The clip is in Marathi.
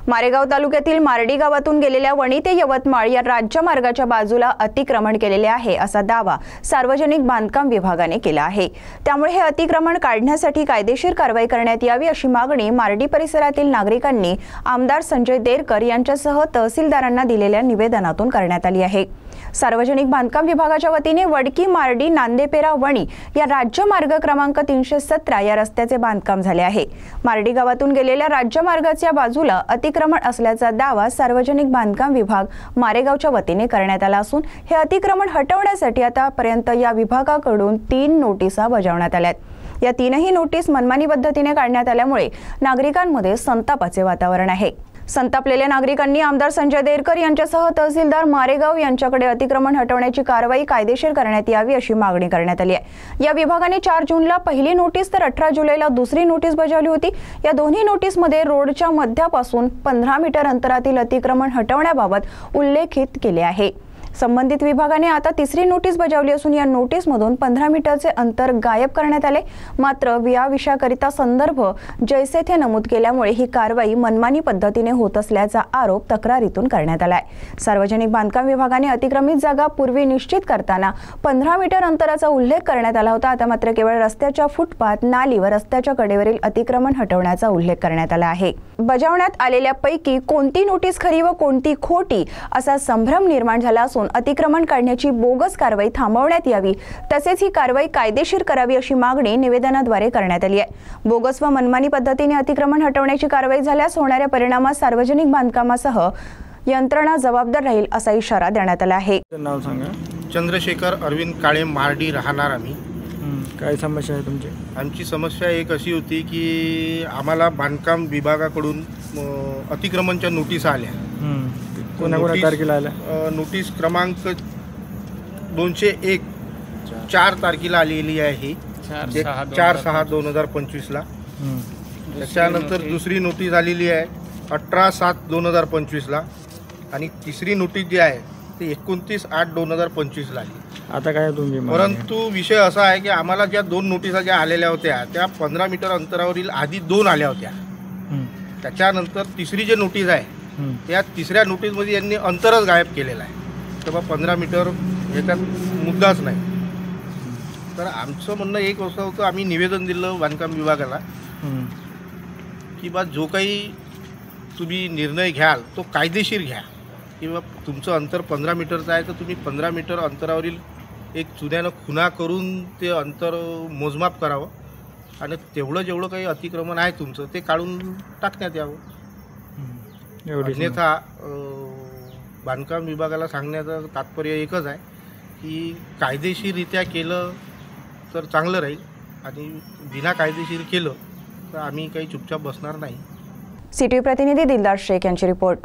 मारेगाव तालुक्यातील मार्डी गावातून गेलेल्या वणी ते यवतमाळ या राज्य मार्गाच्या बाजूला अतिक्रमण केलेले आहे असा दावा सार्वजनिक बांधकाम विभागाने केला आहे। त्यामुळे हे अतिक्रमण काढण्यासाठी कायदेशीर कारवाई करण्यात यावी अशी मागणी मार्डी परिसरातील नागरिकांनी आमदार संजय देरकर यांच्यासह तहसीलदारांना दिलेल्या निवेदनातून करण्यात आली आहे। सार्वजनिक बांधकाम विभागाच्या वतीने वडकी मार्डी नांदेपेरा वणी या राज्य मार्ग क्रमांक 317 या रस्त्याचे बांधकाम झाले आहे। मार्डी गावातून गेलेल्या राज्य मार्गाच्या बाजूला अतिक्रमण असल्याचा दावा सार्वजनिक बांधकाम विभाग मारेगावच्या वतीने करण्यात आला असून हे अतिक्रमण हटवण्यासाठी आतापर्यंत या विभागाकडून 3 नोटिसा बजावण्यात आल्यात। या 3ही नोटीस मनमानी पद्धतीने काढण्यात आल्यामुळे नागरिकांमध्ये संतापाचे वातावरण आहे। संतापलेल्या नागरिकांनी आमदार संजय देरकर यांच्यासह तहसीलदार मारेगाव यांच्याकडे अतिक्रमण हटवण्याची कारवाई कायदेशीर करण्यात यावी अशी मागणी करण्यात आली आहे। या विभागाने 4 जूनला पहिली नोटीस तर 18 जुलैला दुसरी नोटीस बजावली होती। या दोन्ही नोटीसमध्ये रोडच्या मध्यापासून 15 मीटर अंतरातील अतिक्रमण हटवण्याबाबत उल्लेखित केले आहे। संबंधित विभागाने आता तिसरी नोटीस बजावली असून या नोटीसमधून 15 मीटरचे अंतर गायब करण्यात आले। मात्र या विषयाकरिता संदर्भ जैसे थे नमूद केल्यामुळे ही कारवाई मनमानी पद्धतीने होत असल्याचा आरोप तक्रारीतून करण्यात आलाय। सार्वजनिक बांधकाम विभागाने अतिक्रमित जागा पूर्वी निश्चित करताना 15 मीटर अंतराचा उल्लेख करण्यात आला होता। आता मात्र केवळ रस्त्याच्या फुटपाथ नाली व रस्त्याच्या कडेवरील अतिक्रमण हटवण्याचा उल्लेख करण्यात आला आहे। बजावण्यात आलेल्या पैकी कोणती नोटीस खरी व कोणती खोटी असा संभ्रम निर्माण झाला असून अतिक्रमण काढण्याची बोगस कारवाई थांबवण्यात यावी तसेच ही कारवाई कायदेशीर करावी अशी मागणी निवेदनाद्वारे करण्यात आली आहे। बोगस व मनमानी पद्धतीने अतिक्रमण हटवण्याची कारवाई झाल्यास होणाऱ्या परिणामास सार्वजनिक बांधकामासह यंत्रणा जबाबदार राहील असा इशारा देण्यात आला आहे। नाव सांगा। चंद्रशेखर अरविंद काळे, मार्डी राहणार आम्ही। काय समस्या आहे तुमची? आमची समस्या एक अशी होती की आम्हाला बांधकाम विभागाकडून अतिक्रमणच्या नोटीस आल्या। कोणा तारखेला आल्या? नोटीस क्रमांक 201 4 तारखेला आलेली आहे, 4/6/2025 ला। त्याच्यानंतर दुसरी नोटीस आलेली आहे 18/7/2025 ला आणि तिसरी नोटीस जी आहे ते 29/8/2025 ला आली। आता काय तुम्ही? परंतु विषय असा आहे की आम्हाला ज्या 2 नोटिसा ज्या आलेल्या होत्या त्या 15 मीटर अंतरावरील आधी 2 आल्या होत्या। त्याच्यानंतर तिसरी जी नोटीस आहे त्या तिसऱ्या नोटीसमध्ये यांनी अंतरच गायब केलेलं आहे। तर 15 मीटर याच्यात मुद्दाच नाही। तर आमचं म्हणणं एक असं होतं, आम्ही निवेदन दिलं बांधकाम विभागाला की बा जो काही तुम्ही निर्णय घ्याल तो कायदेशीर घ्या, किंवा तुमचं अंतर 15 मीटरचं आहे तर तुम्ही 15 मीटर अंतरावरील एक चुन्यानं खुणा करून ते अंतर मोजमाप करावं आणि जेवढं काही अतिक्रमण आहे तुमचं ते काढून टाकण्यात यावं। अन्यथा बांधकाम विभागाला सांगण्याचं तात्पर्य एकच आहे की कायदेशीररित्या केलं तर चांगलं राहील आणि बिना कायदेशीर केलं तर आम्ही काही चुपचाप बसणार नाही। सिटी प्रतिनिधी दिलदार शेख यांची रिपोर्ट।